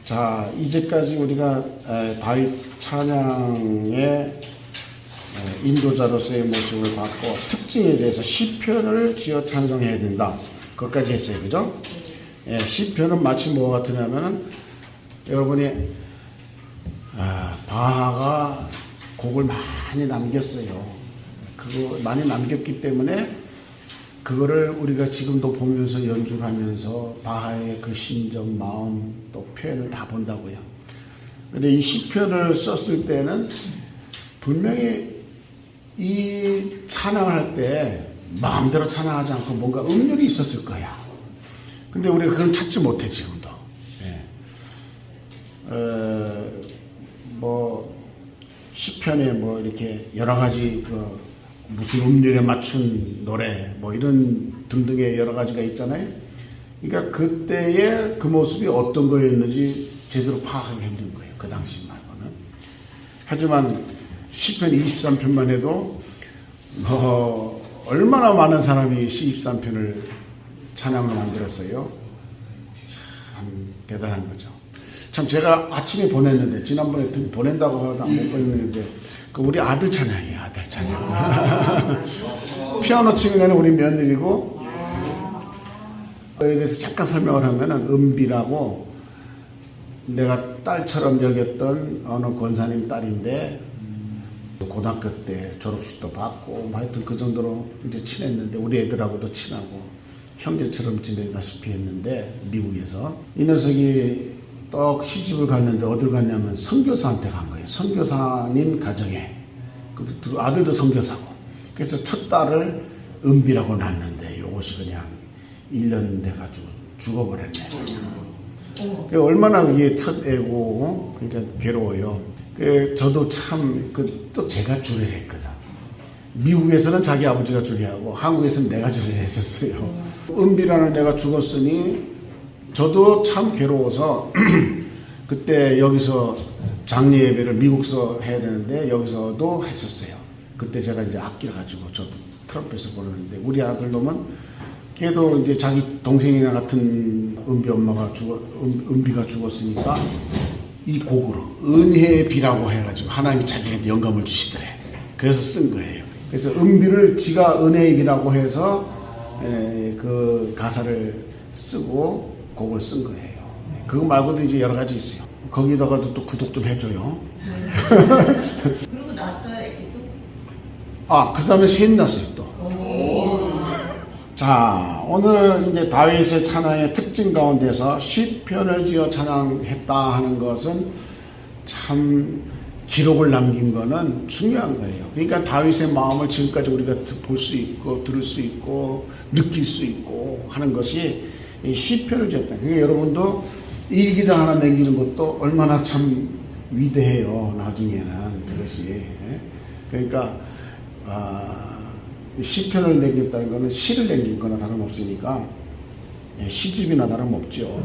자, 이제까지 우리가 다윗 찬양의 인도자로서의 모습을 봤고, 특징에 대해서 시편을 지어 찬송해야 된다. 그것까지 했어요. 그죠? 시편은 마치 뭐가 같으냐면은, 여러분이 바하가 곡을 많이 남겼어요. 그거 많이 남겼기 때문에 그거를 우리가 지금도 보면서 연주를 하면서 바하의 그 심정, 마음, 또 표현을 다 본다고요. 근데 이 시편을 썼을 때는 분명히 이 찬양을 할 때 마음대로 찬양하지 않고 뭔가 음률이 있었을 거야. 근데 우리가 그걸 찾지 못해, 지금도. 시편에 이렇게 여러 가지 무슨 음률에 맞춘 노래 이런 등등의 여러 가지가 있잖아요. 그러니까 그때의 그 모습이 어떤 거였는지 제대로 파악하기 힘든 거예요. 그 당시 말고는. 하지만 시편 23편만 해도 얼마나 많은 사람이 시 23편을 찬양을 만들었어요. 참 대단한 거죠. 참 제가 아침에 보냈는데, 지난번에 보낸다고 해도 못 보냈는데, 우리 아들 찬양이에요. 아들 찬양. 피아노 치는 애는 우리 며느리고, 그에 대해서 잠깐 설명을 하면은 은비라고, 내가 딸처럼 여겼던 어느 권사님 딸인데, 고등학교 때 졸업식도 받고 하여튼 그 정도로 이제 친했는데, 우리 애들하고도 친하고 형제처럼 지내다시피 했는데, 미국에서 이 녀석이 또 시집을 갔는데 어딜 갔냐면 선교사한테 간 거예요. 선교사님 가정에. 그 아들도 선교사고. 그래서 첫 딸을 은비라고 낳았는데 요것이 그냥 1년 돼가지고 죽어버렸네. 얼마나 이게 첫 애고, 그러니까 괴로워요. 저도 참 또 제가 주례를 했거든. 미국에서는 자기 아버지가 주례하고 한국에서는 내가 주례를 했었어요. 은비라는 애가 죽었으니 저도 참 괴로워서 그때 여기서 장례 예배를 미국서 해야 되는데 여기서도 했었어요. 그때 제가 이제 악기를 가지고 저도 트럼펫을 불렀는데, 우리 아들놈은 걔도 이제 자기 동생이나 같은 은비 엄마가 은비가 죽었으니까 이 곡으로 은혜의 비라고 해가지고 하나님이 자기한테 영감을 주시더래. 그래서 쓴 거예요. 그래서 은비를 지가 은혜의 비라고 해서 그 가사를 쓰고 곡을 쓴 거예요. 그거 말고도 이제 여러 가지 있어요. 거기다가도 또 구독 좀 해줘요. 그리고 났어요, 애기도? 그 다음에 셋 났어요, 또. 자, 오늘 이제 다윗의 찬양의 특징 가운데서 시편을 지어 찬양했다 하는 것은 참 기록을 남긴 거는 중요한 거예요. 그러니까 다윗의 마음을 지금까지 우리가 볼 수 있고, 들을 수 있고, 느낄 수 있고 하는 것이 이 시편을 지었다. 그러니까 여러분도 일기장 하나 남기는 것도 얼마나 참 위대해요. 나중에는 그것이. 그러니까 시편을 남겼다는 것은 시를 남긴 거나 다름없으니까 시집이나 다름없죠.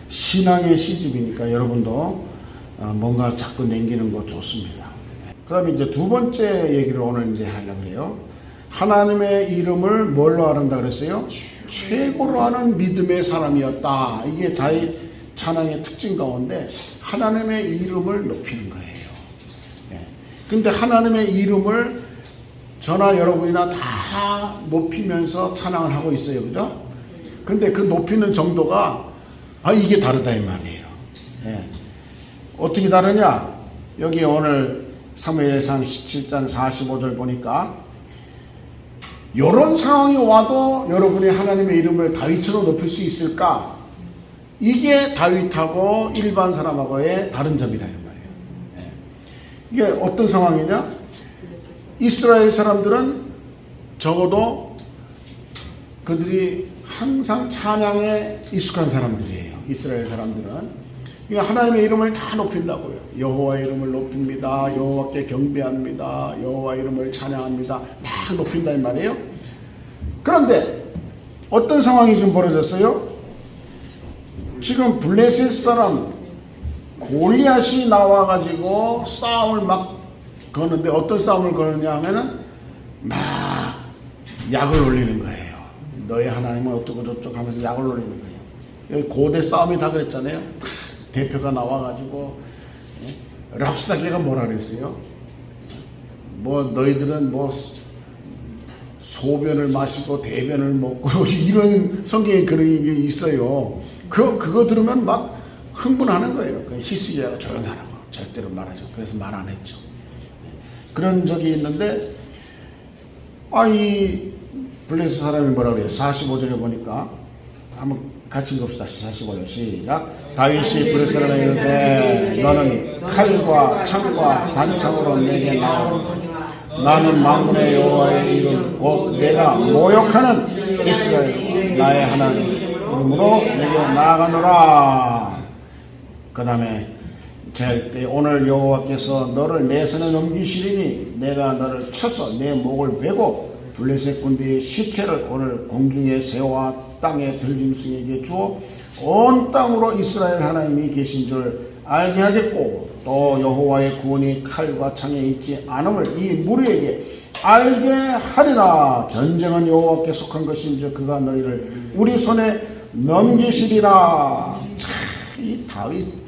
신앙의 시집이니까 여러분도 뭔가 자꾸 남기는 거 좋습니다. 그 다음에 이제 두 번째 얘기를 오늘 이제 하려고 해요. 하나님의 이름을 뭘로 아는다 그랬어요? 최고로 하는 믿음의 사람이었다. 이게 자기 찬양의 특징 가운데 하나님의 이름을 높이는 거예요. 근데 하나님의 이름을 저나 여러분이나 다 높이면서 찬양을 하고 있어요. 그죠? 근데 그 높이는 정도가 이게 다르다 이 말이에요. 어떻게 다르냐? 여기 오늘 사무엘상 17장 45절 보니까 이런 상황이 와도 여러분이 하나님의 이름을 다윗처럼 높일 수 있을까? 이게 다윗하고 일반 사람하고의 다른 점이라 이 말이에요. 이게 어떤 상황이냐? 이스라엘 사람들은 적어도 그들이 항상 찬양에 익숙한 사람들이에요. 이스라엘 사람들은. 그러니까 하나님의 이름을 다 높인다고요. 여호와 이름을 높입니다. 여호와께 경배합니다. 여호와 이름을 찬양합니다. 막 높인다 이 말이에요. 그런데 어떤 상황이 지금 벌어졌어요? 지금 블레셋 사람 골리앗이 나와가지고 싸움을 막 거는데, 어떤 싸움을 거느냐 하면은 막 약을 올리는 거예요. 너희 하나님은 어쩌고 저쩌고 하면서 약을 올리는 거예요. 고대 싸움이 다 그랬잖아요. 대표가 나와가지고 랍사게가 뭐라 그랬어요? 뭐 너희들은 뭐 소변을 마시고 대변을 먹고 이런 성경에 그런 게 있어요. 그거 들으면 막 흥분하는 거예요. 히스기야가 조용하라고 절대로 말하죠. 그래서 말 안 했죠. 그런 적이 있는데 이 블레스 사람이 뭐라 그래요? 45절에 보니까 한번 같이 읽읍시다. 45절 시작. 다윗이 블레스 사람에게 이르되 너는 칼과 창과 단창으로 내게 나오라. 나는 만군의 여호와의 이름 곧 내가 모욕하는 이스라엘 나의 하나님 이름으로 내게 나아가노라. 그 다음에 오늘 여호와께서 너를 내 손에 넘기시리니 내가 너를 쳐서 내 목을 베고 블레셋 군대의 시체를 오늘 공중에 새와 땅에 들짐승에게 주어 온 땅으로 이스라엘 하나님이 계신 줄 알게 하겠고 또 여호와의 구원이 칼과 창에 있지 않음을 이 무리에게 알게 하리라. 전쟁은 여호와께 속한 것인지 그가 너희를 우리 손에 넘기시리라. 이 다윗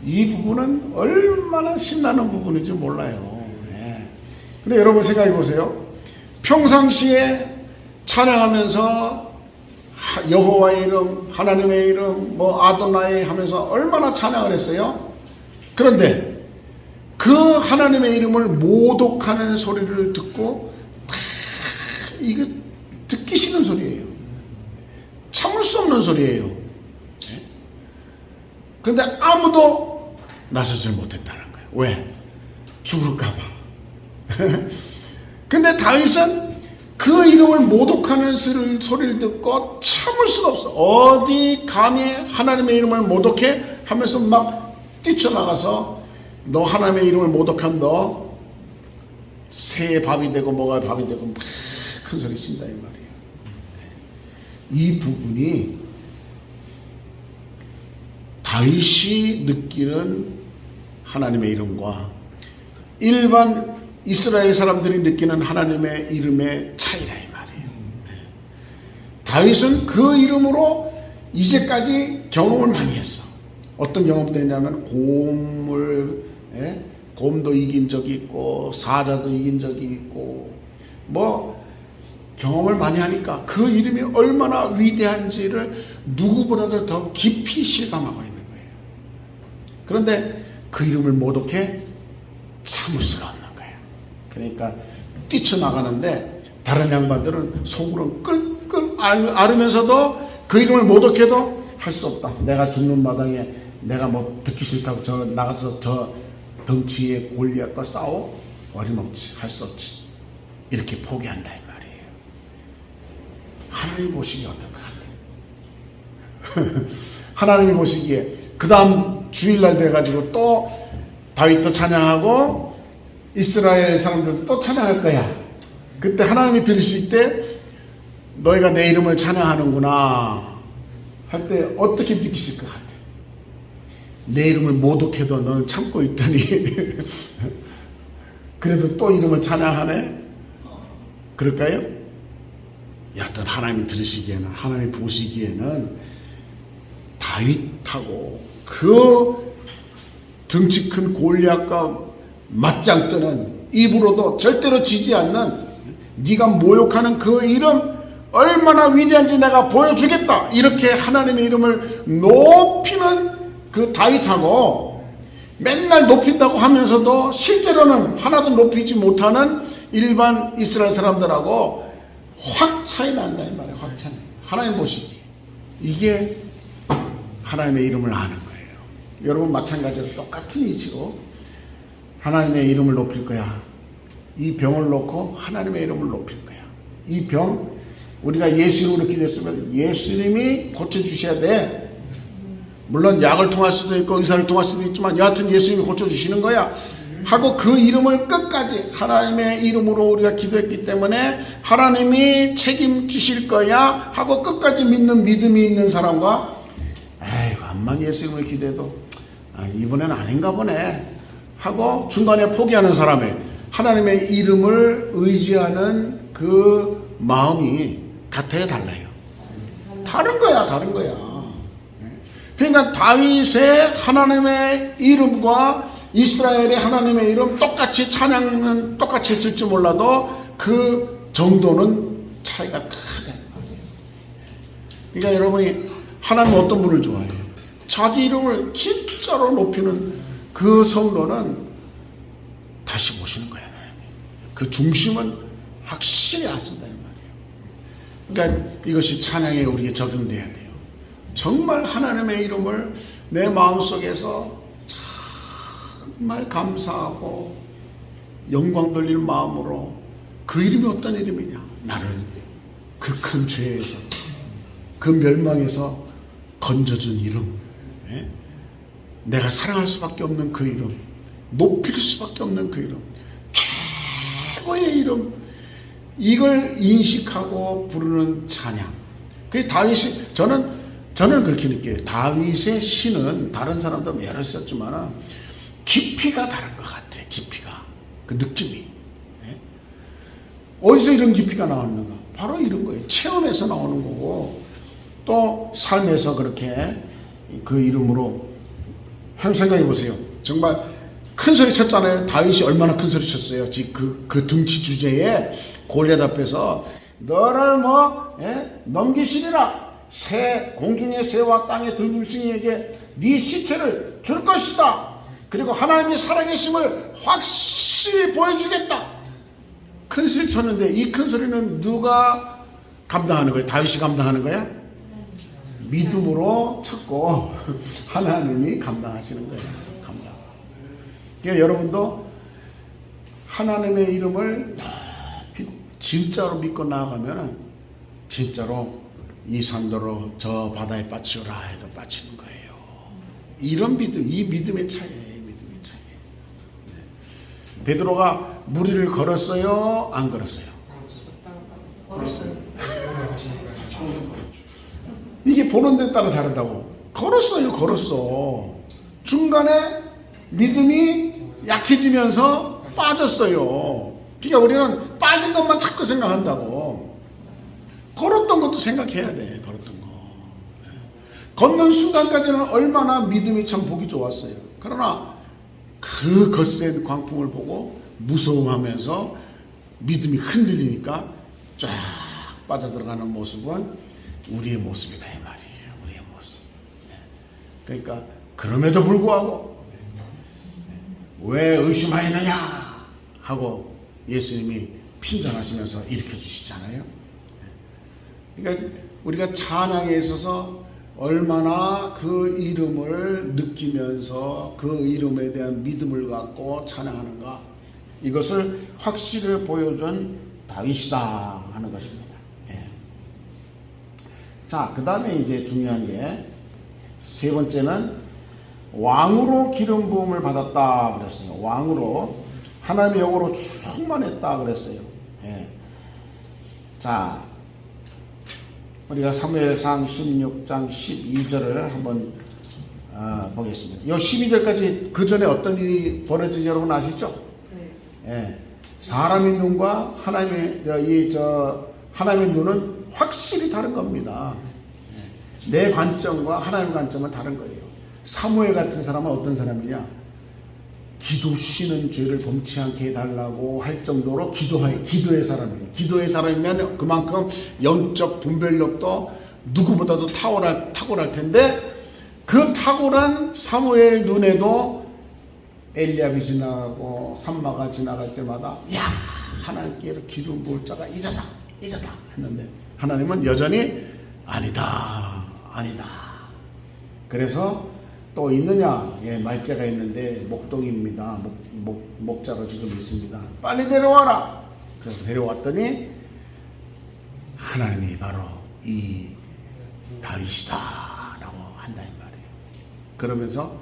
이 부분은 얼마나 신나는 부분인지 몰라요. 근데 여러분 생각해 보세요. 평상시에 찬양하면서 여호와의 이름, 하나님의 이름, 뭐 아도나이 하면서 얼마나 찬양을 했어요. 그런데 그 하나님의 이름을 모독하는 소리를 듣고 이거 듣기 싫은 소리예요. 참을 수 없는 소리예요. 그런데 아무도 나서질 못했다는 거예요. 왜? 죽을까 봐. 근데 다윗은 그 이름을 모독하는 소리를 듣고 참을 수가 없어. 어디 감히 하나님의 이름을 모독해? 하면서 막 뛰쳐나가서 너 하나님의 이름을 모독한 너 새의 밥이 되고 뭐가 밥이 되고 막 큰 소리 친다 이 말이에요. 이 부분이 다윗이 느끼는 하나님의 이름과 일반 이스라엘 사람들이 느끼는 하나님의 이름의 차이라 이 말이에요. 다윗은 그 이름으로 이제까지 경험을 많이 했어. 어떤 경험도 했냐면 곰도 이긴 적이 있고 사자도 이긴 적이 있고 뭐 경험을 많이 하니까 그 이름이 얼마나 위대한지를 누구보다도 더 깊이 실감하고 있는 거예요. 그런데 그 이름을 모독해 참을 수가 없는 거예요. 그러니까 뛰쳐나가는데 다른 양반들은 속으로 끌끌 앓으면서도 그 이름을 모독해도 할 수 없다. 내가 죽는 마당에 내가 뭐 듣기 싫다고 저 나가서 저 덩치의 골리앗과 싸워? 어림없지. 할 수 없지. 이렇게 포기한다 이 말이에요. 하나님이 보시기에 어떨 것 같아요? 하나님이 보시기에 그 다음 주일날 돼가지고 또 다윗도 찬양하고 이스라엘 사람들도 또 찬양할 거야. 그때 하나님이 들으실 때 너희가 내 이름을 찬양하는구나 할 때 어떻게 느끼실 것 같아? 내 이름을 모독해도 너는 참고 있더니 그래도 또 이름을 찬양하네? 그럴까요? 여하튼 하나님이 들으시기에는 하나님이 보시기에는 다윗하고 그 등치 큰 골리앗과 맞짱 뜨는 입으로도 절대로 지지 않는 네가 모욕하는 그 이름 얼마나 위대한지 내가 보여주겠다. 이렇게 하나님의 이름을 높이는 그 다윗하고 맨날 높인다고 하면서도 실제로는 하나도 높이지 못하는 일반 이스라엘 사람들하고 확 차이 난다 이 말이에요. 확 차이. 하나님 보시기 이게 하나님의 이름을 아는 거예요. 여러분 마찬가지로 똑같은 이치로 하나님의 이름을 높일 거야. 이 병을 놓고 하나님의 이름을 높일 거야. 이 병 우리가 예수 이름으로 기도했으면 예수님이 고쳐주셔야 돼. 물론 약을 통할 수도 있고 의사를 통할 수도 있지만 여하튼 예수님이 고쳐주시는 거야 하고 그 이름을 끝까지 하나님의 이름으로 우리가 기도했기 때문에 하나님이 책임지실 거야 하고 끝까지 믿는 믿음이 있는 사람과 에이 암만 예수 이름을 기도해도 이번엔 아닌가 보네 하고 중간에 포기하는 사람의 하나님의 이름을 의지하는 그 마음이 같아요 달라요? 다른 거야. 그러니까 다윗의 하나님의 이름과 이스라엘의 하나님의 이름 똑같이 찬양은 똑같이 했을지 몰라도 그 정도는 차이가 크다. 그러니까 여러분이 하나님 어떤 분을 좋아해요? 자기 이름을 진짜로 높이는 그 성도는 다시 보시는 거예요. 그 중심은 확실히 아신다 이 말이에요. 그러니까 이것이 찬양에 우리에게 적용돼야 돼요. 정말 하나님의 이름을 내 마음속에서 정말 감사하고 영광 돌리는 마음으로 그 이름이 어떤 이름이냐? 나를 그 큰 죄에서 그 멸망에서 건져준 이름, 내가 사랑할 수밖에 없는 그 이름, 높일 수밖에 없는 그 이름, 최고의 이름, 이걸 인식하고 부르는 찬양. 그 다윗이 저는 그렇게 느껴요. 다윗의 시는 다른 사람도 여러 썼지만 깊이가 다른 것 같아. 깊이가, 그 느낌이. 어디서 이런 깊이가 나왔는가? 바로 이런 거예요. 체험에서 나오는 거고, 또 삶에서 그렇게 그 이름으로 생각해 보세요. 정말 큰 소리 쳤잖아요. 다윗이 얼마나 큰 소리 쳤어요. 그 등치 주제에 골리앗 앞에서 너를 넘기시리라. 공중의 새와 땅의 들짐승에게 네 시체를 줄 것이다. 그리고 하나님이 살아계심을 확실히 보여주겠다. 큰 소리 쳤는데 이 큰 소리는 누가 감당하는 거예요? 다윗이 감당하는 거야? 믿음으로 쳤고 하나님이 감당하시는 거예요. 그러니까 여러분도 하나님의 이름을 진짜로 믿고 나아가면 진짜로 이 산도로 저 바다에 빠치오라 해도 빠치는 거예요. 이런 믿음, 이 믿음의 차이예요. 믿음의 차이. 베드로가 무리를 걸었어요? 안 걸었어요? 걸었어요. 이게 보는 데 따라 다르다고. 걸었어. 중간에 믿음이 약해지면서 빠졌어요. 그러니까 우리는 빠진 것만 자꾸 생각한다고. 걸었던 것도 생각해야 돼. 걸었던 거. 걷는 순간까지는 얼마나 믿음이 참 보기 좋았어요. 그러나 그 거센 광풍을 보고 무서워하면서 믿음이 흔들리니까 쫙 빠져들어가는 모습은 우리의 모습이다 이 말이에요. 우리의 모습. 그러니까 그럼에도 불구하고 왜 의심하였느냐 하고 예수님이 핀잔하시면서 일으켜 주시잖아요. 그러니까 우리가 찬양에 있어서 얼마나 그 이름을 느끼면서 그 이름에 대한 믿음을 갖고 찬양하는가, 이것을 확실히 보여준 다윗이다 하는 것입니다. 자, 그 다음에 이제 중요한 게 세 번째는 왕으로 기름 부음을 받았다 그랬어요. 왕으로 하나님의 영으로 충만했다 그랬어요. 자, 우리가 사무엘상 16장 12절을 한번 보겠습니다. 이 12절까지 그 전에 어떤 일이 벌어진지 여러분 아시죠? 네. 사람의 눈과 하나님의 눈은 확실히 다른 겁니다. 내 관점과 하나님의 관점은 다른 거예요. 사무엘 같은 사람은 어떤 사람이냐? 기도시는 죄를 범치 않게 해달라고 할 정도로 기도의 사람이에요. 기도의 사람이면 그만큼 영적 분별력도 누구보다도 탁월할 텐데, 그 탁월한 사무엘 눈에도 엘리압이 지나가고 삼마가 지나갈 때마다 야, 하나님께 기름 부을 자가 이자다 했는데 하나님은 여전히 아니다. 그래서 또 있느냐? 말자가 있는데 목동입니다. 목자가 지금 있습니다. 빨리 데려와라. 그래서 데려왔더니 하나님이 바로 이 다윗이다 라고 한다 이 말이에요. 그러면서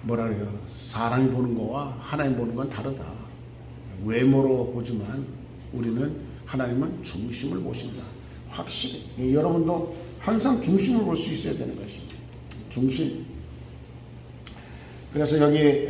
뭐라 그래요? 사람이 보는 거와 하나님 보는 건 다르다. 외모로 보지만 우리는 하나님은 중심을 보신다. 확실히 여러분도 항상 중심을 볼 수 있어야 되는 것입니다. 중심. 그래서 여기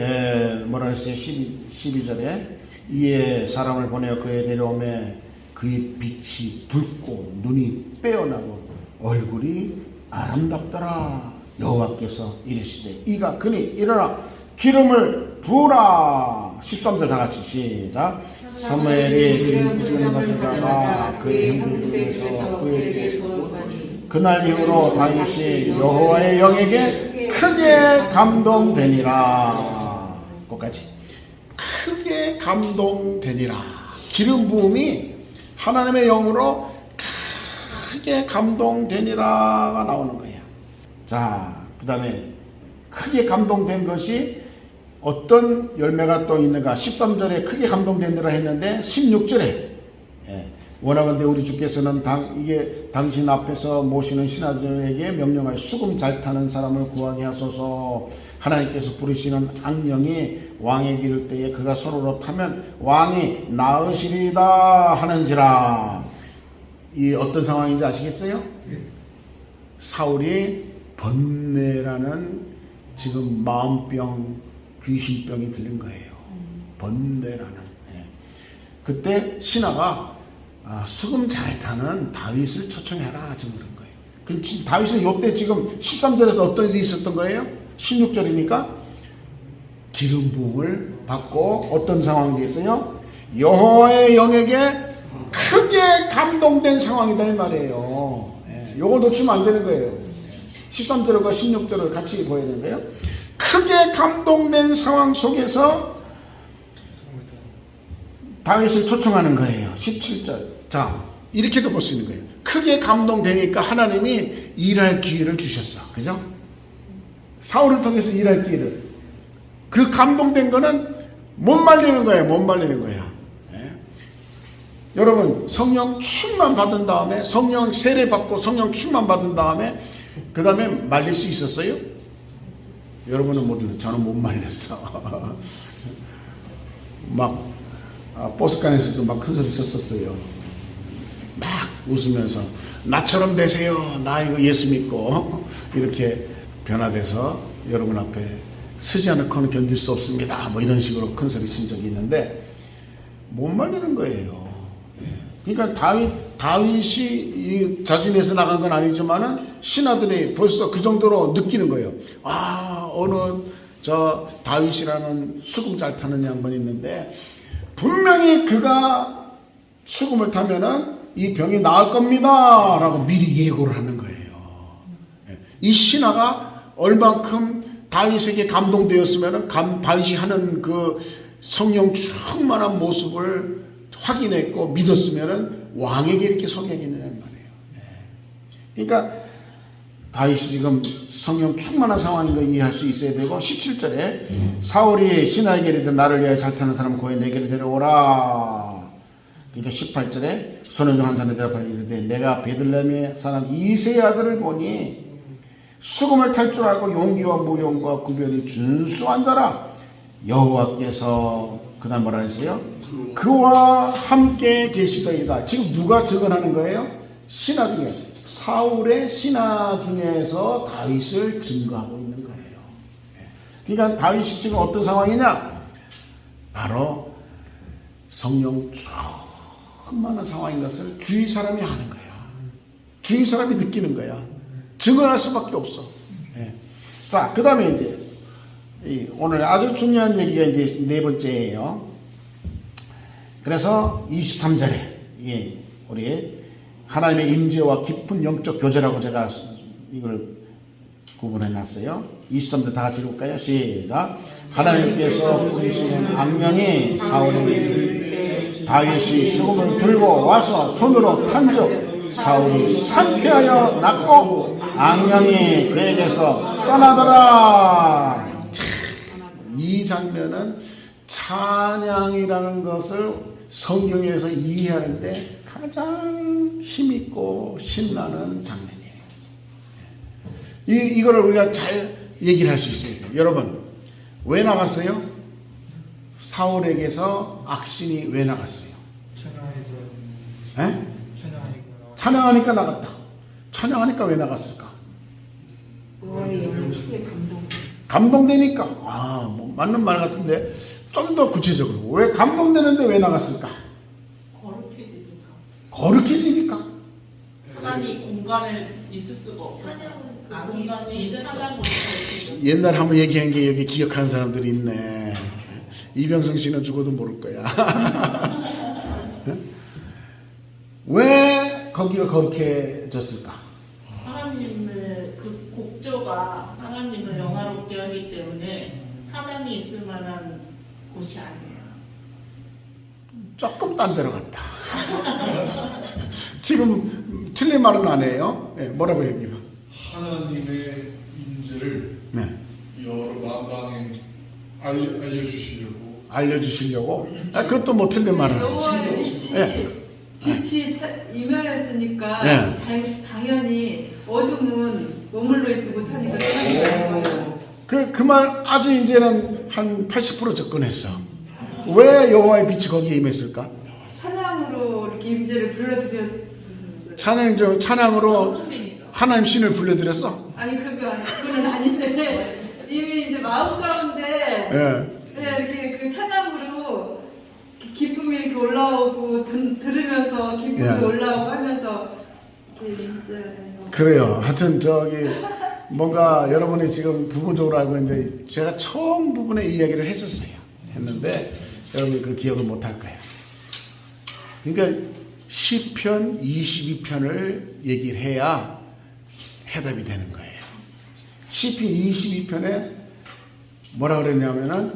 뭐라 했어요? 12절에 이에 사람을 보내어 그에 데려오매 그의 빛이 붉고 눈이 빼어나고 얼굴이 아름답더라. 여호와께서 이르시되 이가 그니 일어나 기름을 부으라. 13절 다 같이 시작. 사무엘이 기름 부지는 가져다가 그의 형들 중에서 그에게 부었더니 그날 이후로 다윗이 여호와의 영에게 크게 감동되니라. 끝까지 크게 감동되니라. 기름 부음이 하나님의 영으로 크게 감동되니라가 나오는 거예요. 자, 그 다음에 크게 감동된 것이 어떤 열매가 또 있는가. 13절에 크게 감동되니라 했는데 16절에 원하건대 우리 주께서는 이게 당신 앞에서 모시는 신하들에게 명령하여 수금 잘 타는 사람을 구하게 하소서. 하나님께서 부르시는 악령이 왕에게 이를 때에 그가 손으로 타면 왕이 나으시리다 하는지라. 이 어떤 상황인지 아시겠어요? 사울이 번뇌라는 지금 마음병, 귀신병이 들린 거예요. 번뇌라는. 그때 신하가 수금 잘 타는 다윗을 초청해라 지금 그런 거예요. 다윗은 요때 지금 13절에서 어떤 일이 있었던 거예요? 16절이니까 기름 부음을 받고 어떤 상황이 있어요? 여호와의 영에게 크게 감동된 상황이다 이 말이에요. 요걸 놓치면 안 되는 거예요. 13절과 16절을 같이 보여야 되는 거예요. 크게 감동된 상황 속에서 다윗을 초청하는 거예요. 17절. 자, 이렇게도 볼 수 있는 거예요. 크게 감동되니까 하나님이 일할 기회를 주셨어. 그죠? 사울을 통해서 일할 기회를. 그 감동된 거는 못 말리는 거예요. 못 말리는 거야. 여러분, 성령 충만 받은 다음에, 성령 세례 받고 성령 충만 받은 다음에 그 다음에 말릴 수 있었어요? 여러분은 모르는, 저는 못 말렸어. 막 버스간에서도 막 큰 소리 쳤었어요. 막 웃으면서 나처럼 되세요. 나 이거 예수 믿고 이렇게 변화돼서 여러분 앞에 서지 않고는 견딜 수 없습니다. 뭐 이런 식으로 큰 소리 친 적이 있는데 못 말리는 거예요. 그러니까 다윗이 자진해서 나간 건 아니지만은 신하들이 벌써 그 정도로 느끼는 거예요. 어느 저 다윗이라는 수금 잘 타는 양반이 있는데 분명히 그가 수금을 타면은 이 병이 나을 겁니다 라고 미리 예고를 하는 거예요. 이 신하가 얼만큼 다윗에게 감동되었으면은 다윗이 하는 그 성령 충만한 모습을 확인했고 믿었으면은 왕에게 이렇게 소개하겠느냐는 말이에요. 그러니까 다윗이 지금 성령 충만한 상황인 걸 이해할 수 있어야 되고 17절에 사울이 신하에게 이르되 나를 위하여 잘 타는 사람을 고해 내게로 데려오라. 그러니까 18절에 소년 중 한 사람이 대답하여 이르되 내가 베들레헴에 사는 이새의 아들을 보니 수금을 탈 줄 알고 용기와 무용과 구별이 준수한 자라. 여호와께서 그다음 뭐라 했어요? 그와 함께 계시더이다. 지금 누가 증언하는 거예요? 신하 중에, 사울의 신하 중에서 다윗을 증거하고 있는 거예요. 그러니까 다윗이 지금 어떤 상황이냐? 바로 성령 충만한 상황인 것을 주위 사람이 아는 거야. 주위 사람이 느끼는 거야. 증언할 수밖에 없어. 자, 그 다음에 이제 오늘 아주 중요한 얘기가 이제 네 번째예요. 그래서 23절에 우리 하나님의 임재와 깊은 영적 교제라고 제가 이걸 구분해 놨어요. 23절 다 같이 읽을까요? 시작. 하나님께서 부르시는 악령이 사울에게 이르되 다윗이 수금을 들고 와서 손으로 탄즉 사울이 상쾌하여 낫고 악령이 그에게서 떠나더라. 이 장면은 찬양이라는 것을 성경에서 이해하는데 가장 힘있고 신나는 장면이에요. 이거를 우리가 잘 얘기를 할 수 있어야 돼요. 여러분, 왜 나갔어요? 사울에게서 악신이 왜 나갔어요? 찬양하니까 나갔다. 찬양하니까 왜 나갔을까? 감동되니까. 뭐 맞는 말 같은데 좀 더 구체적으로 왜 감동되는데 왜 나갔을까? 거룩해지니까. 거룩해지니까. 하나님 공간에 있을 수가 없어서. 아기가 차가운 곳에 옛날에 한번 얘기한 게 여기 기억하는 사람들이 있네. 이병성 씨는 죽어도 모를 거야. 왜 거기가 거룩해졌을까? 하나님의 그 곡조가 하나님을 영화롭게 하기 때문에 사단이 있을 만한 곳이 아니에요. 조금 딴 데로 갔다. 지금 틀린 말은 안 해요. 네, 뭐라고 얘기해요? 하나님의 임재를 네. 여러 만방에 알려주시려고. 알려주시려고? 그것도 뭐 틀린 말은 안 여호와의 해요. 빛이 네. 이멸했으니까 네. 당연히 어둠은 머물러 있지 못하니까 사람이 되는 거예요. 그 말 아주 이제는 한 80% 접근했어. 왜 여호와의 빛이 거기에 임했을까? 찬양으로 이렇게 임재를 불러드렸어요. 찬양으로 하나님 신을 불러드렸어? 아니 그건 아닌데 이미 이제 마음 가운데 예. 네, 이렇게 그 찬양으로 기쁨이 이렇게 올라오고 들으면서 기쁨이 예. 올라오고 하면서 이렇게 임재해서 그래요. 하여튼 뭔가 여러분이 지금 부분적으로 알고 있는데 제가 처음 부분에 이 이야기를 했는데 여러분 그 기억을 못 할 거예요. 그러니까 시편 22편을 얘기를 해야 해답이 되는 거예요. 시편 22편에 뭐라 그랬냐면은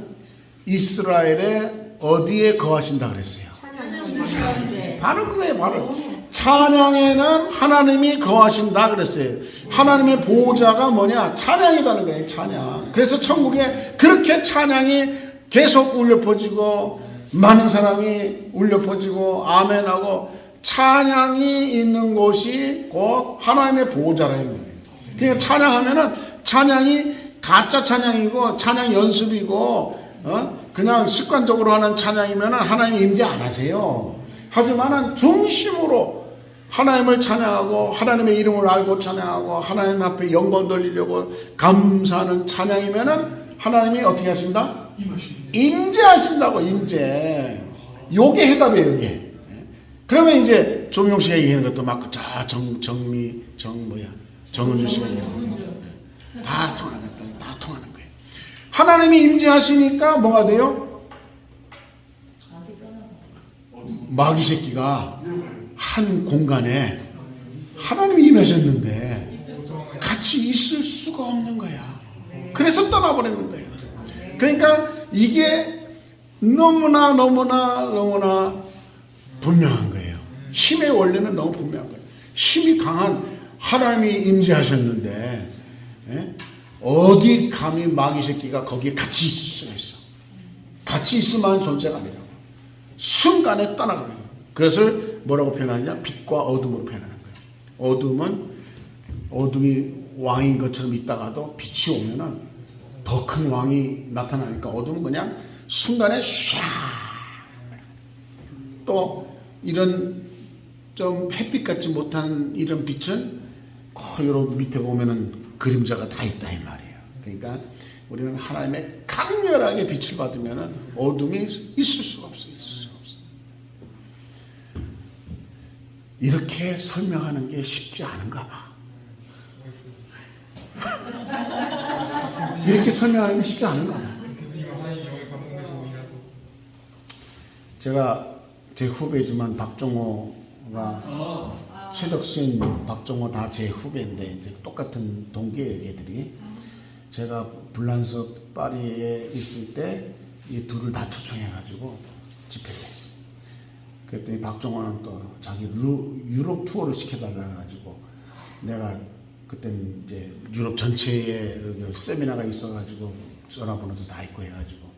이스라엘의 어디에 거하신다 그랬어요. 바로 그거예요. 바로 찬양에는 하나님이 거하신다 그랬어요. 하나님의 보호자가 뭐냐? 찬양이라는 거예요. 찬양. 그래서 천국에 그렇게 찬양이 계속 울려 퍼지고 많은 사람이 울려 퍼지고 아멘하고 찬양이 있는 곳이 곧 하나님의 보호자라는 거예요. 그러니까 찬양하면은 찬양이 가짜 찬양이고 찬양 연습이고 그냥 습관적으로 하는 찬양이면은 하나님 임재 안 하세요. 하지만은 중심으로 하나님을 찬양하고 하나님의 이름을 알고 찬양하고 하나님 앞에 영광 돌리려고 감사하는 찬양이면은 하나님이 어떻게 하신다? 임재하신다고. 임재. 요게 해답이에요. 요게. 그러면 이제 조민용 씨가 얘기하는 것도 맞고 정은주 씨가 얘기하는 거 다 통하는 거예요. 하나님이 임재하시니까 뭐가 돼요? 마귀 새끼가 한 공간에 하나님이 임하셨는데 같이 있을 수가 없는 거야. 그래서 떠나버리는 거예요. 그러니까 이게 너무나 분명한 거예요. 힘의 원리는 너무 분명한 거예요. 힘이 강한 하나님이 임재하셨는데 어디 감히 마귀 새끼가 거기에 같이 있을 수가 있어. 같이 있을 만한 존재가 아니라고. 순간에 떠나가는 거예요. 그것을 뭐라고 표현하느냐? 빛과 어둠으로 표현하는 거예요. 어둠이 왕인 것처럼 있다가도 빛이 오면은 더 큰 왕이 나타나니까 어둠은 그냥 순간에 샤. 또 이런 좀 햇빛 같지 못한 이런 빛은 이런 밑에 보면은 그림자가 다 있다 이 말이에요. 그러니까 우리는 하나님의 강렬하게 빛을 받으면은 어둠이 있을 수가 없어요. 이렇게 설명하는 게 쉽지 않은가 봐. 이렇게 설명하는 게 쉽지 않은가 봐. 제가 제 후배지만 박종호가 최덕신, 박종호 다 제 후배인데 이제 똑같은 동기예요, 얘들이. 제가 불란서 파리에 있을 때 이 둘을 다 초청해가지고 집회를 했어요. 그랬더니 박종호는 또 자기 유럽 투어를 시켜달라 해가지고 내가 그때는 이제 유럽 전체에 세미나가 있어가지고 전화번호도 다 있고 해가지고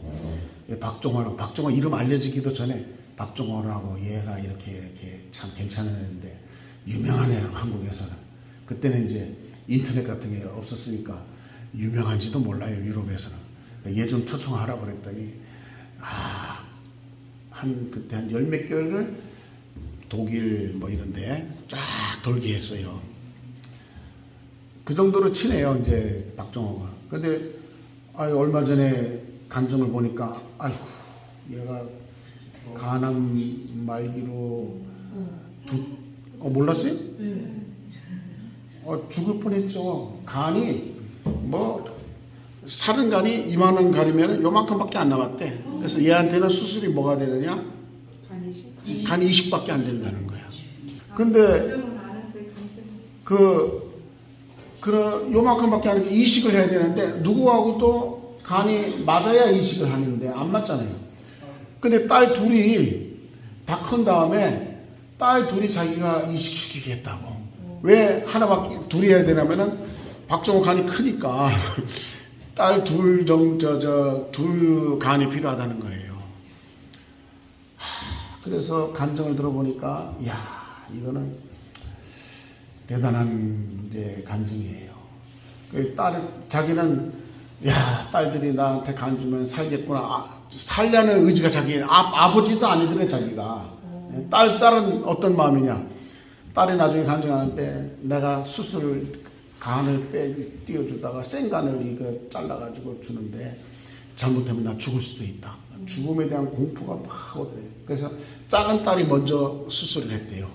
박종호 이름 알려지기도 전에 박종호라고 얘가 이렇게 참 괜찮은 애인데 유명한 애라고 한국에서는. 그때는 이제 인터넷 같은 게 없었으니까 유명한지도 몰라요, 유럽에서는. 얘 좀 초청하라고 그랬더니 그때 한 열 몇 개월을 독일 뭐 이런데 쫙 돌게 했어요. 그 정도로 친해요, 이제 박종호가. 근데 얼마 전에 간증을 보니까 얘가 간암 말기로 몰랐어요? 죽을 뻔했죠. 간이 뭐 살은 간이 이만한 간이면 요만큼밖에 안 남았대. 그래서 얘한테는 수술이 뭐가 되느냐? 간이 20밖에 안 된다는 거야. 근데 그런 요만큼밖에 안 되니까 이식을 해야 되는데 누구하고 또 간이 맞아야 이식을 하는데 안 맞잖아요. 근데 딸 둘이 다 큰 다음에 딸 둘이 자기가 이식시키겠다고. 왜 하나밖에 둘이 해야 되냐면은 박정호 간이 크니까 딸 둘 간이 필요하다는 거예요. 그래서 간증을 들어보니까 야 이거는 대단한 이제 간증이에요. 그 자기는 야 딸들이 나한테 간 주면 살겠구나. 살려는 의지가 자기 아버지도 아니더래 자기가. 딸은 어떤 마음이냐? 딸이 나중에 간증하는데 내가 간을 띄워주다가 생간을 이거 잘라가지고 주는데 잘못하면 나 죽을 수도 있다. 죽음에 대한 공포가 막 오더래. 그래서 작은 딸이 먼저 수술을 했대요.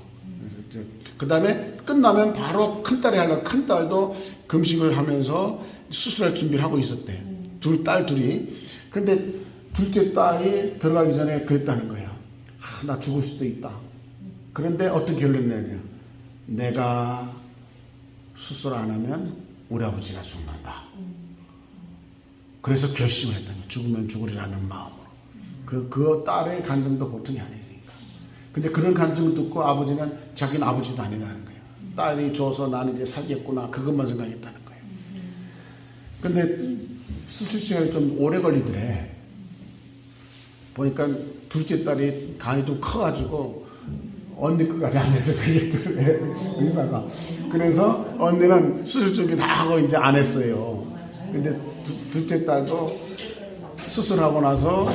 그 다음에 끝나면 바로 큰 딸이 하려고 큰 딸도 금식을 하면서 수술할 준비를 하고 있었대. 딸 둘이. 근데 둘째 딸이 들어가기 전에 그랬다는 거예요. 나 죽을 수도 있다. 그런데 어떻게 결론 내냐? 내가 수술 안 하면 우리 아버지가 죽는다. 그래서 결심을 했다는 거예요. 죽으면 죽으리라는 마음으로. 그 딸의 간증도 보통이 아니니까. 근데 그런 간증을 듣고 아버지는 자기는 아버지도 아니라는 거예요. 딸이 줘서 나는 이제 살겠구나. 그것만 생각했다는 거예요. 근데 수술 시간이 좀 오래 걸리더래. 보니까 둘째 딸이 간이 좀 커가지고 언니 끝까지 안 해서 되겠더래. 의사가. 그래서 언니는 수술 준비 다 하고 이제 안 했어요. 근데 둘째 딸도 수술하고 나서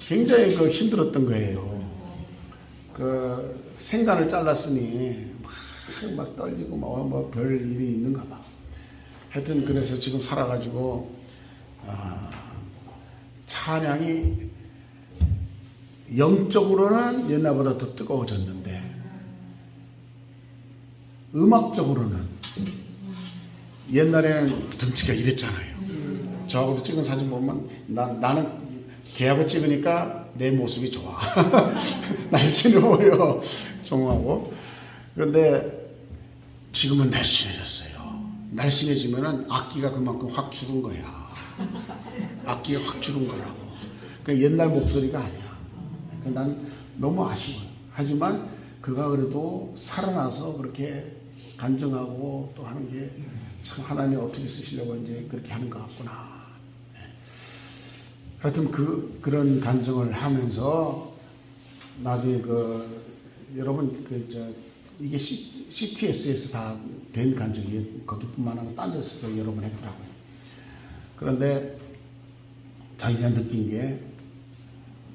굉장히 힘들었던 거예요. 생간을 잘랐으니 막 떨리고 뭐 별 일이 있는가 봐. 하여튼 그래서 지금 살아가지고 찬양이 영적으로는 옛날보다 더 뜨거워졌는데 음악적으로는 옛날에는 등치가 이랬잖아요. 저하고도 찍은 사진 보면 나는 걔하고 찍으니까 내 모습이 좋아. 날씬해 보여. 종하고. 그런데 지금은 날씬해졌어요. 날씬해지면은 악기가 그만큼 확 줄은 거야. 악기가 확 줄은 거라고. 그러니까 옛날 목소리가 아니야. 그러니까 난 너무 아쉬워. 하지만 그가 그래도 살아나서 그렇게 간증하고 또 하는 게 참 하나님 어떻게 쓰시려고 이제 그렇게 하는 것 같구나. 네. 하여튼 그런 간증을 하면서 나중에 여러분 이게 CTS에서 다 된 간증이에요. 거기뿐만 아니라 딴 데서도 여러 번 했더라고요. 그런데 자기가 느낀 게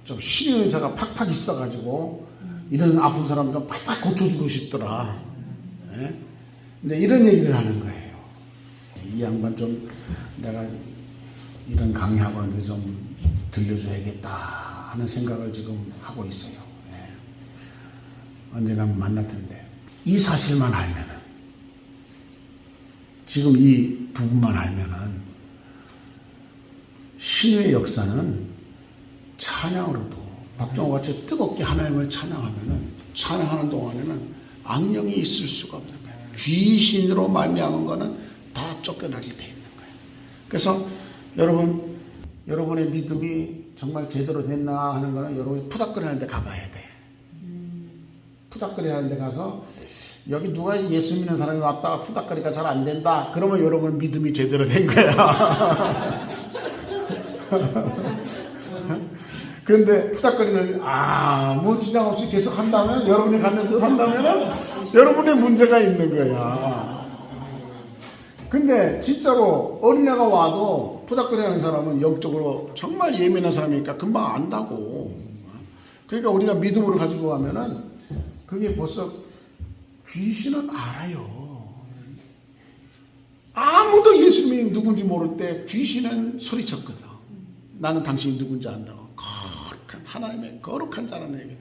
좀 신의 의사가 팍팍 있어가지고 이런 아픈 사람들 팍팍 고쳐주고 싶더라. 네? 근데 이런 얘기를 하는 거예요. 이 양반 좀 내가 이런 강의학원을 좀 들려줘야겠다 하는 생각을 지금 하고 있어요. 네. 언젠가 만날 텐데 이 사실만 알면은 지금 이 부분만 알면은 신의 역사는 찬양으로도 박정호 같이 뜨겁게 하나님을 찬양하면은 찬양하는 동안에는 악령이 있을 수가 없는 거예요. 귀신으로 말미암은 거는 다 쫓겨나게 돼 있는 거예요. 그래서 여러분의 믿음이 정말 제대로 됐나 하는 거는 여러분이 푸닥거리 하는 데 가봐야 돼. 푸닥거리 하는 데 가서 여기 누가 예수 믿는 사람이 왔다가 푸닥거리가 잘 안 된다. 그러면 여러분 믿음이 제대로 된 거야. 그런데 푸닥거리를 아무 지장 없이 계속 한다면 여러분이 갖는 듯 한다면 여러분의 문제가 있는 거야. 근데 진짜로 어린애가 와도 푸닥거리 하는 사람은 영적으로 정말 예민한 사람이니까 금방 안다고. 그러니까 우리가 믿음으로 가지고 가면은 그게 벌써 귀신은 알아요. 아무도 예수님이 누군지 모를 때 귀신은 소리쳤거든. 나는 당신이 누군지 안다고. 거룩한 하나님의 거룩한 자라는 얘기.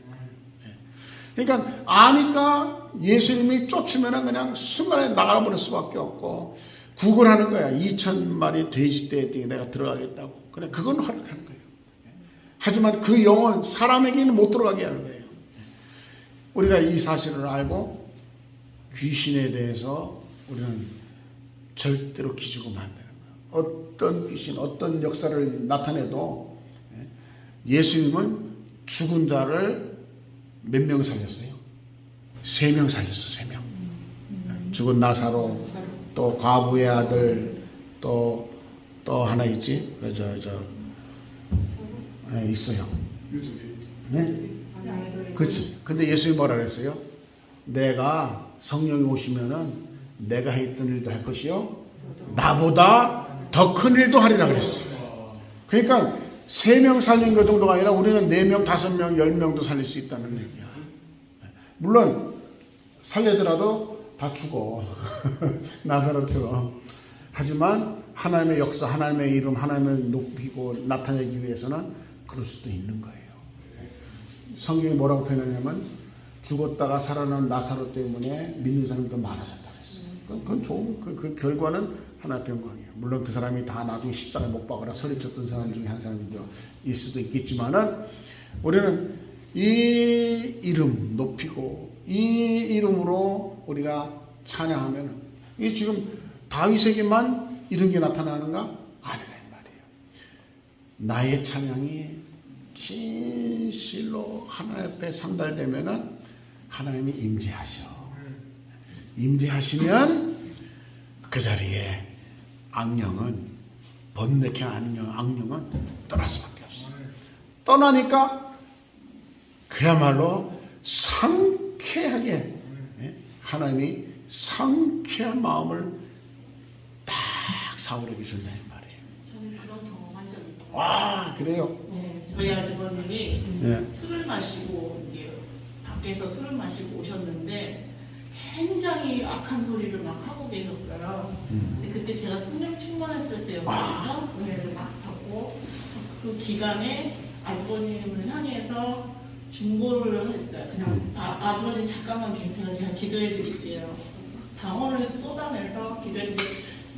그러니까 아니까 예수님이 쫓으면 그냥 순간에 나가버릴 수밖에 없고 구걸하는 거야. 2,000마리 돼지떼에 내가 들어가겠다고. 그래, 그건 허락하는 거예요. 하지만 그 영은 사람에게는 못 들어가게 하는 거예요. 우리가 이 사실을 알고 귀신에 대해서 우리는 절대로 기죽으면 안 되는 거예요. 어떤 귀신, 어떤 역사를 나타내도 예수님은 죽은 자를 몇 명 살렸어요? 3명 살렸어, 3명. 죽은 나사로, 또 과부의 아들, 또 하나 있지? 있어요. 유족이 네? 그렇지. 근데 예수님이 뭐라 그랬어요? 내가 성령이 오시면은 내가 했던 일도 할 것이요. 나보다 더 큰 일도 하리라 그랬어요. 그러니까 3명 살린 그 정도가 아니라 우리는 4명, 5명, 10명도 살릴 수 있다는 얘기야. 물론 살려더라도 다 죽어. 나사로처럼. 하지만 하나님의 역사, 하나님의 이름, 하나님을 높이고 나타내기 위해서는 그럴 수도 있는 거예요. 성경이 뭐라고 표현하냐면 죽었다가 살아난 나사로 때문에 믿는 사람이 더 많아졌다 그랬어요. 그건 좋은 그 결과는 하나의 영광이에요. 물론 그 사람이 다 나중에 십자가에 못 박으라 소리쳤던 사람 중에 한 사람일 수도 있겠지만은 우리는 이 이름 높이고 이 이름으로 우리가 찬양하면은 이 지금 다윗에게만 이런 게 나타나는가? 아니라 이 말이에요. 나의 찬양이 진실로 하나님 앞에 상달되면은 하나님이 임재하셔. 임재하시면 그 자리에 악령은 번뇌케 악령은 떠날 수밖에 없어. 떠나니까 그야말로 상쾌하게 하나님이 상쾌한 마음을 딱 사울에게 준다 이 말이에요. 저는 그런 경험한 적이 있어요. 와 그래요? 네, 저희 아주버님이 네. 술을 마시고 이제 밖에서 술을 마시고 오셨는데 굉장히 악한 소리를 막 하고 계셨어요. 근데 그때 제가 성령 충만했을 때였거든요. 은혜를 막 받고 그 기간에 아주버님을 향해서 중보를 했어요. 그냥 아주버님 잠깐만 계세요. 제가 기도해 드릴게요. 방언을 쏟아내서 기도했는데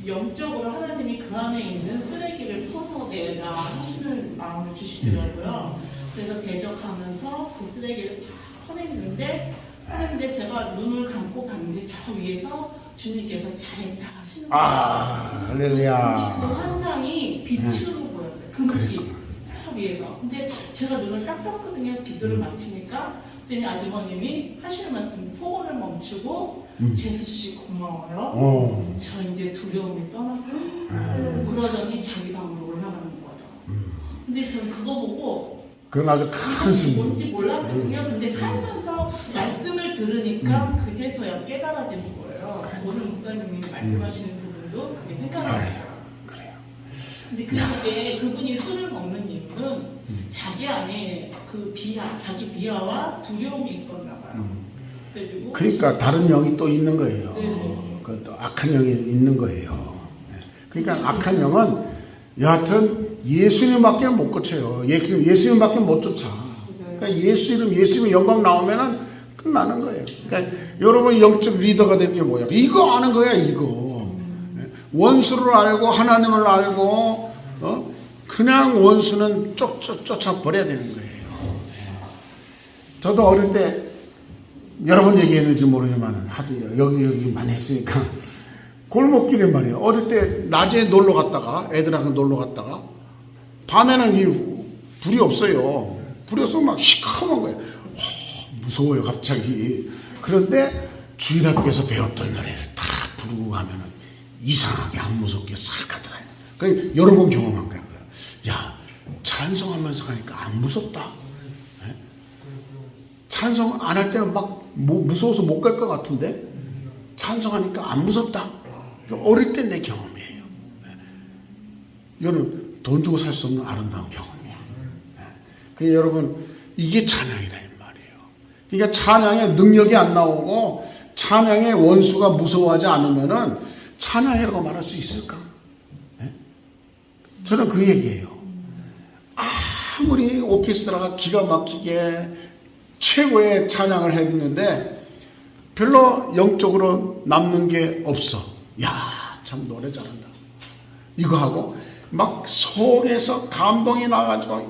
영적으로 하나님이 그 안에 있는 쓰레기를 퍼서내라 하시는 마음을 주시더라고요. 그래서 대적하면서 그 쓰레기를 다 퍼냈는데 제가 눈을 감고 봤는데 저 위에서 주님께서 잘했다 하시는 거예요. 할렐루야. 근데 그 환상이 빛으로 보였어요. 금빛 저 위에서. 근데 제가 눈을 딱 떴거든요. 기도를 마치니까. 그랬더니 아주버님이 하시는 말씀이 폭언을 멈추고 제수씨 고마워요. 저 이제 두려움이 떠났어요. 그러더니 자기 방으로 올라가는 거예요. 근데 저는 그거 보고 그건 아주 큰 이것이 승리. 뭔지 몰랐거든요. 근데 살면서 말씀을 들으니까 그제서야 깨달아지는 거예요. 오늘 목사님이 말씀하시는 부분도 그게 생각나요. 그래요. 근데 그게 그분이 술을 먹는 이유는 자기 안에 그 자기 비하와 두려움이 있었나 봐요. 그래가지고 그러니까 다른 영이 또 있는 거예요. 네. 그또 악한 영이 있는 거예요. 그러니까 악한 영은 여하튼 예수님밖에 못 고쳐요. 예수님밖에 못 쫓아. 그러니까 예수 이름, 예수님의 영광 나오면은 끝나는 거예요. 그러니까 여러분 영적 리더가 된 게 뭐야? 이거 아는 거야, 이거. 원수를 알고 하나님을 알고 그냥 원수는 쫓아버려야 되는 거예요. 저도 어릴 때 여러 번 얘기했는지 모르지만 하도 여기 많이 했으니까 골목길에 말이에요. 어릴 때 낮에 놀러 갔다가 애들하고 놀러 갔다가 밤에는 이 불이 없어요. 불이 없으면 막 시커먼 거예요. 무서워요 갑자기. 그런데 주일학교에서 배웠던 노래를 딱 부르고 가면은 이상하게 안 무섭게 싹 가더라고요. 그러니까 여러 번 경험한 거예요. 야 찬송하면서 가니까 안 무섭다. 네? 찬송 안 할 때는 막 무서워서 못 갈 것 같은데 찬송하니까 안 무섭다. 어릴 때 내 경험이에요. 이거는 돈 주고 살 수 없는 아름다운 경험이야. 그러니까 여러분 이게 찬양이라 이 말이에요. 그러니까 찬양에 능력이 안 나오고 찬양의 원수가 무서워하지 않으면은 찬양이라고 말할 수 있을까? 저는 그 얘기예요. 아무리 오케스트라가 기가 막히게 최고의 찬양을 했는데 별로 영적으로 남는 게 없어. 야, 참 노래 잘한다. 이거 하고 막 속에서 감동이 나가지고 야,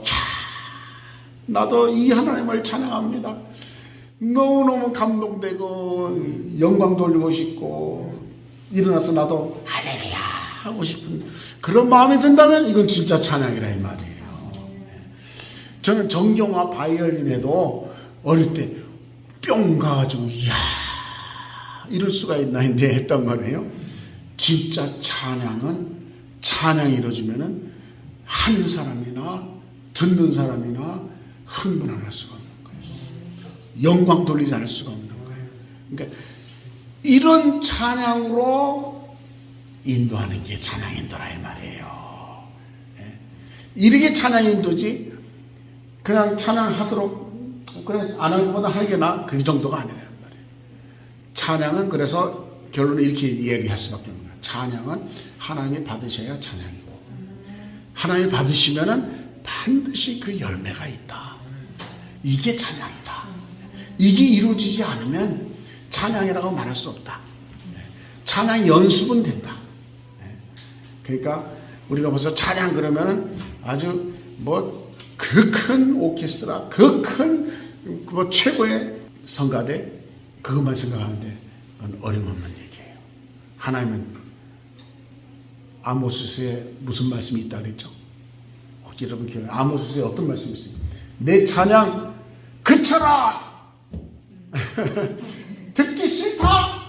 나도 이 하나님을 찬양합니다. 너무너무 감동되고 영광 돌리고 싶고 일어나서 나도 할렐루야 하고 싶은 그런 마음이 든다면 이건 진짜 찬양이라 이 말이에요. 저는 정경화 바이올린에도 어릴 때 뿅 가가지고 이야 이럴 수가 있나 이제 했단 말이에요. 진짜 찬양이 이루어지면은 하는 사람이나 듣는 사람이나 흥분 안 할 수가 없는 거예요. 영광 돌리지 않을 수가 없는 거예요. 그러니까 이런 찬양으로 인도하는 게 찬양 인도라 이 말이에요. 이렇게 찬양 인도지 그냥 찬양하도록 그래 안 하는 것보다 하는 게 나아 그 정도가 아니란 말이에요. 찬양은 그래서 결론은 이렇게 이야기할 수밖에 없는 거예요. 찬양은 하나님이 받으셔야 찬양이고 하나님이 받으시면은 반드시 그 열매가 있다. 이게 찬양이다. 이게 이루어지지 않으면 찬양이라고 말할 수 없다. 찬양 연습은 된다. 그러니까 우리가 벌써 찬양 그러면은 아주 뭐 그 큰 오케스트라, 그 큰 뭐 최고의 성가대 그것만 생각하는데 그건 어림없는 얘기예요. 하나님은 아모스서에 무슨 말씀이 있다 그랬죠? 혹시 여러분 기억나요? 아모스서에 어떤 말씀이 있어요? 내 찬양 그쳐라! 듣기 싫다!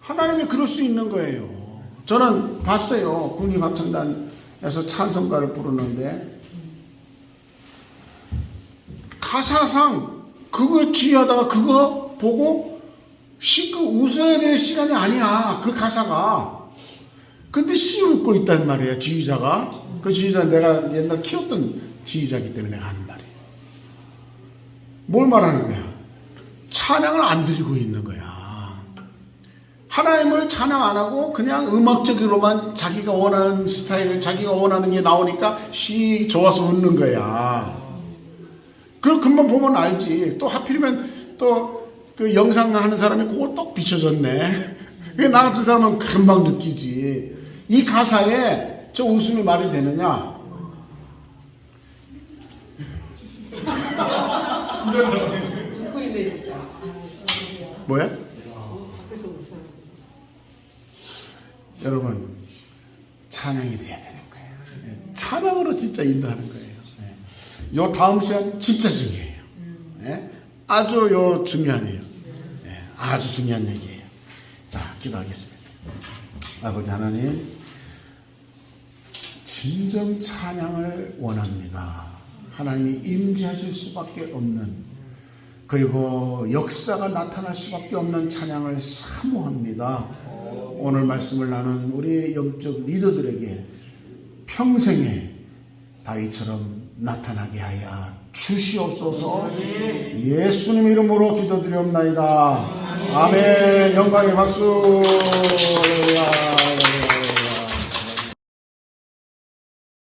하나님이 그럴 수 있는 거예요. 저는 봤어요. 국립합창단에서 찬송가를 부르는데 가사상 그거 주의하다가 그거 보고 웃어야 될 시간이 아니야. 그 가사가. 근데 웃고 있단 말이에요. 지휘자가. 그 지휘자는 내가 옛날 키웠던 지휘자이기 때문에 내가 하는 말이에요. 뭘 말하는 거야? 찬양을 안 드리고 있는 거야. 하나님을 찬양 안 하고 그냥 음악적으로만 자기가 원하는 스타일을 자기가 원하는 게 나오니까 좋아서 웃는 거야. 그걸 금방 보면 알지. 또 하필이면 또 그 영상 하는 사람이 그거 똑 비춰졌네. 그게 나 같은 사람은 금방 느끼지. 이 가사에 저 웃음이 말이 되느냐? 뭐야? 여러분 찬양이 돼야 되는 거예요. 찬양으로 진짜 인도하는 거예요. 요 다음 시간 진짜 중요해요. 아주 중요하네요. 아주 중요한 얘기예요. 자, 기도하겠습니다. 아버지 하나님, 진정 찬양을 원합니다. 하나님이 임재하실 수밖에 없는, 그리고 역사가 나타날 수밖에 없는 찬양을 사모합니다. 오늘 말씀을 나눈 우리 영적 리더들에게 평생에 다윗처럼 나타나게 하여 주시옵소서. 예수님 이름으로 기도드리옵나이다. 아멘. 영광의 박수.